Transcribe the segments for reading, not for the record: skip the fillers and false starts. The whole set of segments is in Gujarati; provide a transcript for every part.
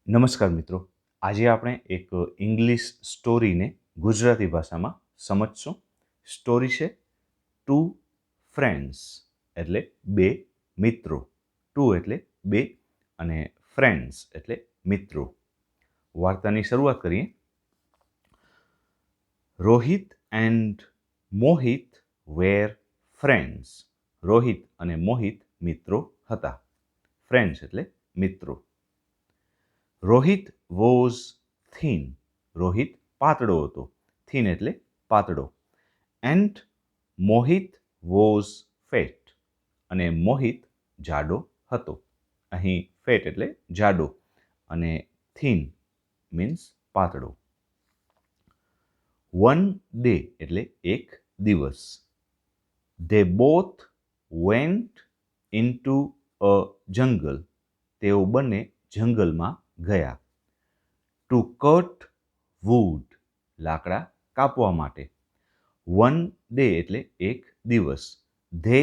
નમસ્કાર મિત્રો. આજે આપણે એક ઇંગ્લિશ સ્ટોરીને ગુજરાતી ભાષામાં સમજશું. સ્ટોરી છે ટુ ફ્રેન્ડ્સ એટલે બે મિત્રો. ટુ એટલે બે અને ફ્રેન્ડ્સ એટલે મિત્રો. વાર્તાની શરૂઆત કરીએ. Rohit and Mohit were friends. Rohit અને મોહિત મિત્રો હતા. ફ્રેન્ડ્સ એટલે મિત્રો. Rohit was thin. રોહિત પાતળો હતો. થીન એટલે પાતળો. And Mohit was fat. અને મોહિત જાડો હતો. અહીં ફેટ એટલે જાડો અને થીન મીન્સ પાતળો. વન ડે એટલે એક દિવસ. They both went into a jungle. તેઓ બંને જંગલમાં ગયા. To cut wood. લાકડા કાપવા માટે. વન ડે એટલે એક દિવસ. ધે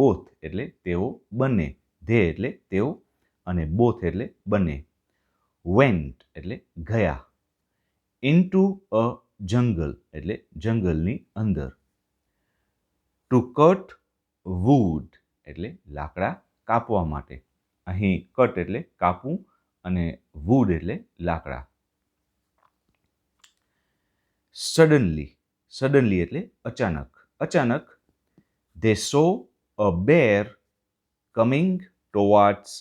બોથ એટલે તેઓ બંને. ધે એટલે તેઓ અને બોથ એટલે બંને. વેન્ટ એટલે ગયા. ઇન્ટુ અ જંગલ એટલે જંગલની અંદર. ટુ કટ વુડ એટલે લાકડા કાપવા માટે. અહીં કટ એટલે કાપવું અને વુડ એટલે લાકડા. સડનલી. સડનલી એટલે અચાનક. અચાનક they saw a bear coming towards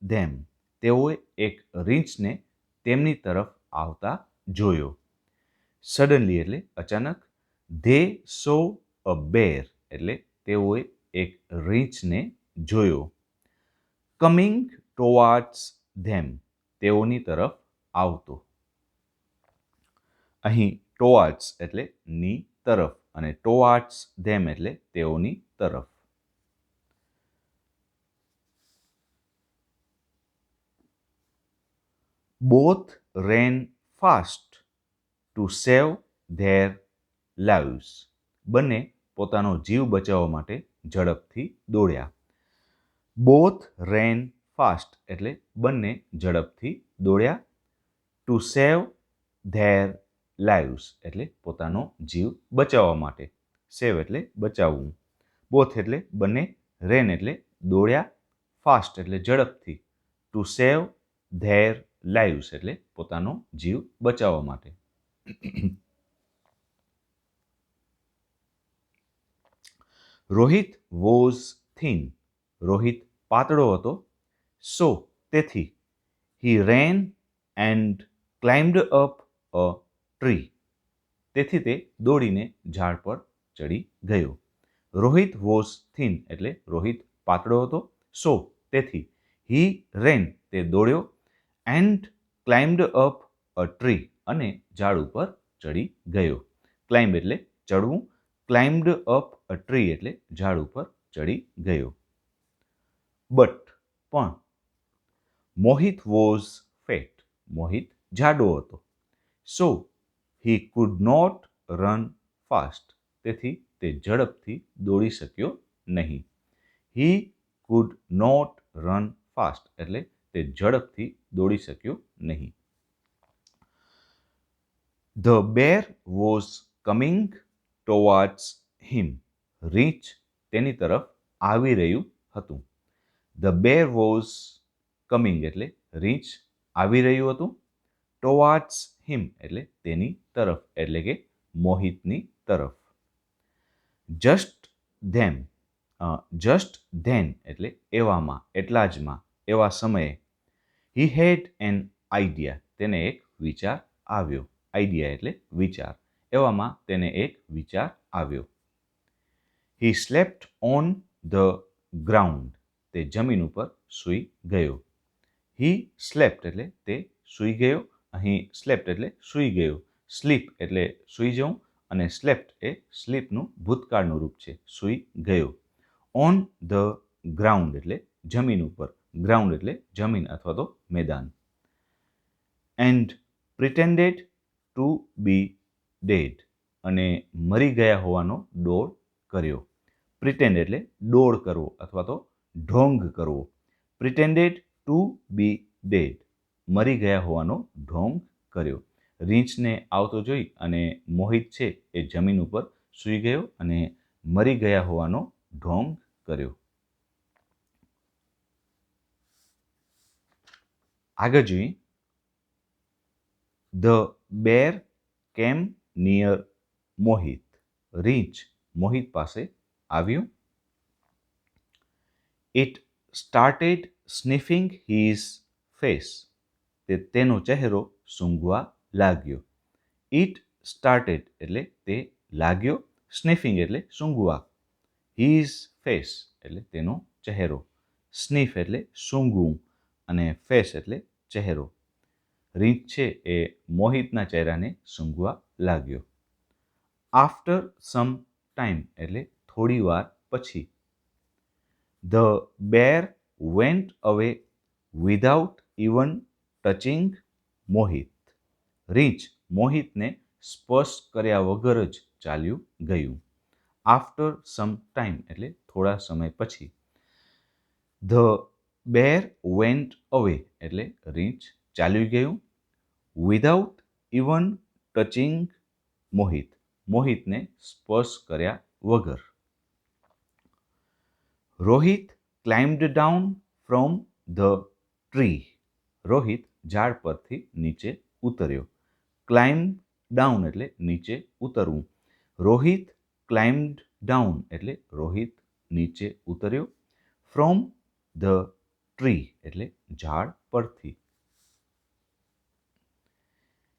them. તેઓએ એક રીંછને તેમની તરફ આવતા જોયો. સડનલી એટલે અચાનક. they saw a bear એટલે તેઓએ એક રીંછને જોયો. કમિંગ ટુવર્ડ્સ ધેમ તેઓની તરફ આવતો. અહીં ટુવર્ડ્સ એટલે ની તરફ અને ટુવર્ડ્સ ધેમ એટલે તેઓની તરફ. Both rain fast to save there lives. બંને પોતાનો જીવ બચાવવા માટે ઝડપથી દોડ્યા. બોથ રેન ફાસ્ટ એટલે બંને ઝડપથી દોડ્યા. ટુ સેવ ધેર લાઇવ્સ એટલે પોતાનો જીવ બચાવવા માટે. સેવ એટલે બચાવવું. બોથ એટલે બંને. રેન એટલે દોડ્યા. ફાસ્ટ એટલે ઝડપથી. ટુ સેવ ધેર લાઇવ્સ એટલે પોતાનો જીવ બચાવવા માટે. Rohit was thin. રોહિત પાતળો હતો. સો તેથી. હી રેન એન્ડ ક્લાઇમ્બડ અપ અ ટ્રી. તેથી તે દોડીને ઝાડ પર ચડી ગયો. રોહિત વોઝ થીન એટલે રોહિત પાતળો હતો. સો તેથી. હી રેન તે દોડ્યો. એન્ડ ક્લાઇમ્બડ અપ અ ટ્રી અને ઝાડ ઉપર ચડી ગયો. ક્લાઇમ્બ એટલે ચડવું. ક્લાઇમ્બડ અપ અ ટ્રી એટલે ઝાડ ઉપર ચડી ગયો. બટ પણ. મોહિત વોઝ ફેટ. મોહિત જાડો હતો. So he could not run fast. તેથી તે ઝડપથી દોડી શક્યો નહીં. He could not run fast એટલે તે ઝડપથી દોડી શક્યો નહીં. The bear was coming towards him. રીંછ તેની તરફ આવી રહ્યું હતું. ધ બેર વોઝ કમિંગ એટલે રીંછ આવી રહ્યું હતું. ટુવર્ડ્સ હિમ એટલે તેની તરફ એટલે કે મોહિતની તરફ. Just than. જસ્ટ ધેન એટલે એવામાં, એટલા જમાં, એવા સમયે. હી હેડ એન આઈડિયા. તેને એક વિચાર આવ્યો. આઈડિયા એટલે વિચાર. એવામાં તેને એક વિચાર આવ્યો. હી સ્લેપ્ટ ઓન ધ ગ્રાઉન્ડ. તે જમીન ઉપર સૂઈ ગયો. હી સ્લેપ્ટ એટલે તે સૂઈ ગયો. અહીં સ્લેપ્ટ એટલે સૂઈ ગયો. સ્લીપ એટલે સૂઈ જવું અને સ્લેપ્ટ એ સ્લીપનું ભૂતકાળનું રૂપ છે. સૂઈ ગયો. ઓન ધ ગ્રાઉન્ડ એટલે જમીન ઉપર. ગ્રાઉન્ડ એટલે જમીન અથવા તો મેદાન. And pretended to be dead. અને મરી ગયા હોવાનો ડોળ કર્યો. પ્રિટેન્ડ એટલે ડોળ કરવો અથવા તો ઢોંગ કરવો. પ્રિટેન્ડેડ ટુ બી ડેડ. મરી ગયા હોવાનો ઢોંગ કર્યો. રીંછને આવતો જોઈ અને મોહિત છે એ જમીન ઉપર સૂઈ ગયો અને મરી ગયા હોવાનો ઢોંગ કર્યો. આગળ જોઈએ. ધ બેર કેમ નિયર મોહિત. રીંછ મોહિત પાસે આવ્યું. It started sniffing his face. તેનો ચહેરો સૂંઘવા લાગ્યો. ઇટ સ્ટાર્ટેડ એટલે તે લાગ્યો, સ્નિફિંગ એટલે સૂંઘવા, હિઝ ફેસ એટલે તેનો ચહેરો, સ્નિફ એટલે સૂંઘવું અને ફેસ એટલે ચહેરો. રીંછ છે એ મોહિતના ચહેરાને સૂંઘવા લાગ્યો. આફ્ટર સમ ટાઈમ એટલે થોડી વાર પછી. ધ બેર વેન્ટ અવે વિધાઉટ ઇવન ટચિંગ મોહિત. રીંછ મોહિતને સ્પર્શ કર્યા વગર જ ચાલ્યું ગયું. આફ્ટર સમ ટાઈમ એટલે થોડા સમય પછી. ધ બેર વેન્ટ અવે એટલે રીંછ ચાલ્યું ગયું. વિધાઉટ ઇવન ટચિંગ મોહિત, મોહિતને સ્પર્શ કર્યા વગર. Rohit climbed down from the tree. Rohit ઝાડ પરથી નીચે ઉતર્યો. ક્લાઇમ્બ ડાઉન એટલે નીચે ઉતરવું. રોહિત ક્લાઇમ્ડ ડાઉન એટલે રોહિત નીચે ઉતર્યો. ફ્રોમ ધ ટ્રી એટલે ઝાડ પરથી.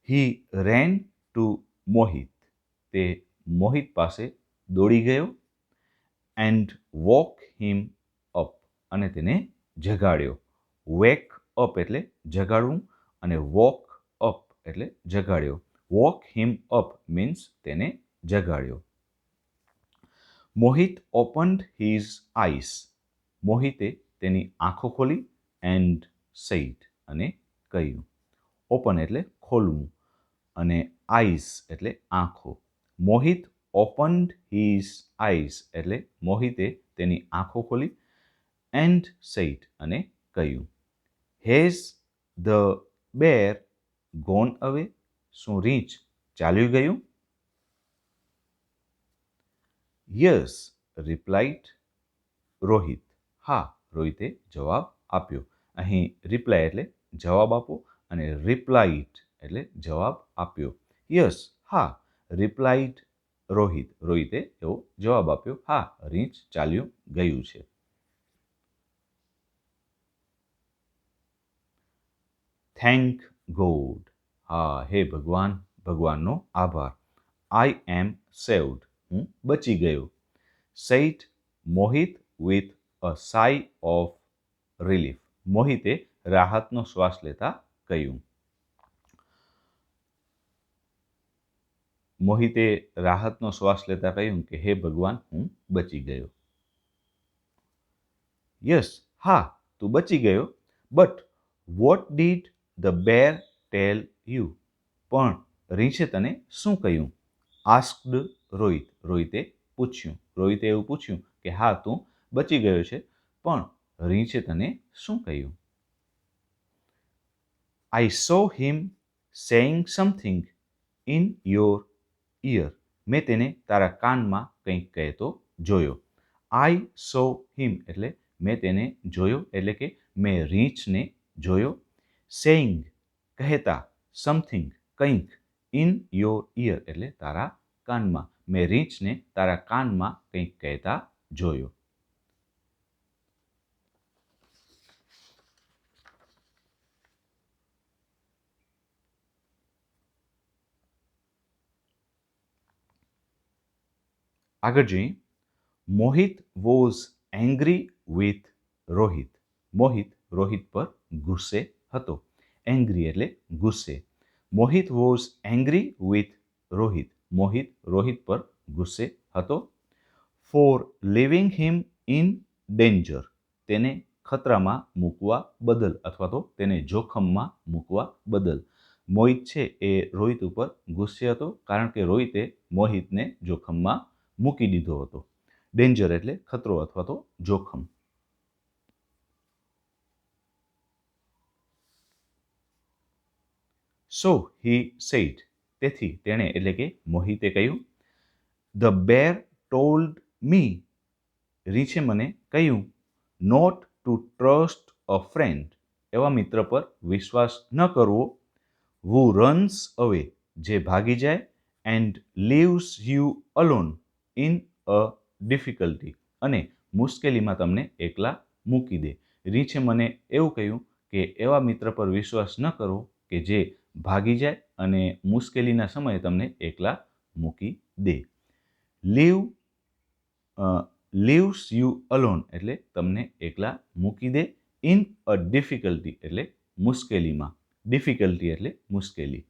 હી રેન ટુ મોહિત. તે મોહિત પાસે દોડી ગયો. એન્ડ વોક હિમ અપ અને તેને જગાડ્યો. વેક અપ એટલે જગાડવું અને વોક અપ એટલે જગાડ્યો. વોક હિમ અપ મીન્સ તેને જગાડ્યો. મોહિત ઓપન્ડ હિઝ આઈસ. મોહિતે તેની આંખો ખોલી. એન્ડ સેઇડ અને કહ્યું. ઓપન એટલે ખોલવું અને આઈસ એટલે આંખો. મોહિત ઓપન્ડ હિઝ આઈસ એટલે મોહિતે તેની આંખો ખોલી. એન્ડ સેઇડ અને કહ્યું. હેઝ ધ બેર ગોન અવે. શું રીંછ ચાલ્યું ગયું? Yes replied Rohit. હા, રોહિતે જવાબ આપ્યો. અહીં રિપ્લાય એટલે જવાબ આપો અને રિપ્લાઇડ એટલે જવાબ આપ્યો. યસ હા રિપ્લાઇડ રોહિત. રોહિતે એવો જવાબ આપ્યો. હા, રીંછ ચાલ્યું ગયું છે. Thank God. હા, હે ભગવાન, ભગવાનનો આભાર. I am saved. હું બચી ગયો. Said Mohit with a sigh of relief. મોહિતે રાહતનો શ્વાસ લેતા કહ્યું. મોહિતે રાહતનો શ્વાસ લેતા કહ્યું કે હે ભગવાન, હું બચી ગયો. યસ હા, તું બચી ગયો. But what did the bear tell you. પણ રીંછે તને શું કહ્યું? આસ્ક્ડ રોહિત. રોહિતે પૂછ્યું. રોહિતે એવું પૂછ્યું કે હા, તું બચી ગયો છે, પણ રીંછે તને શું કહ્યું? I saw him saying something in your ear. મેં તેને તારા કાનમાં કંઈક કહેતો જોયો. આઈ સો હિમ એટલે મેં તેને જોયો એટલે કે મેં રીંછને જોયો. સેઇંગ કહેતા, સમથિંગ કંઈક, ઇન યોર ઇયર એટલે તારા કાનમાં. મેં રીંછને તારા કાનમાં કંઈક કહેતા જોયો. આગળ જોઈએ. Mohit was angry with Rohit. Mohit Rohit પર ગુસ્સે હતો. એંગ્રી એટલે ગુસ્સે. Mohit was angry with Rohit. Mohit Rohit પર ગુસ્સે હતો. For leaving him in danger. તેને ખતરામાં મૂકવા બદલ અથવા તો તેને જોખમમાં મૂકવા બદલ. મોહિત છે એ રોહિત ઉપર ગુસ્સે હતો કારણ કે રોહિતે મોહિતને જોખમમાં મૂકી દીધો હતો. ડેન્જર એટલે ખતરો અથવા તો જોખમ. સો હી સેડ, તેથી તેણે એટલે કે મોહિતે કહ્યું. ધ બેર ટોલ્ડ મી, રીંછે મને કહ્યું. Not to trust a friend, એવા મિત્ર પર વિશ્વાસ ન કરવો. who runs away, જે ભાગી જાય. And leaves you alone in a difficulty, અને મુશ્કેલીમાં તમને એકલા મૂકી દે. રીંછે મને એવું કહ્યું કે એવા મિત્ર પર વિશ્વાસ ન કરવો કે જે ભાગી જાય અને મુશ્કેલીના સમયે તમને એકલા મૂકી દે. લીવ લીવ્સ યુ અલોન એટલે તમને એકલા મૂકી દે. ઇન અ ડિફિકલ્ટી એટલે મુશ્કેલીમાં. ડિફિકલ્ટી એટલે મુશ્કેલી.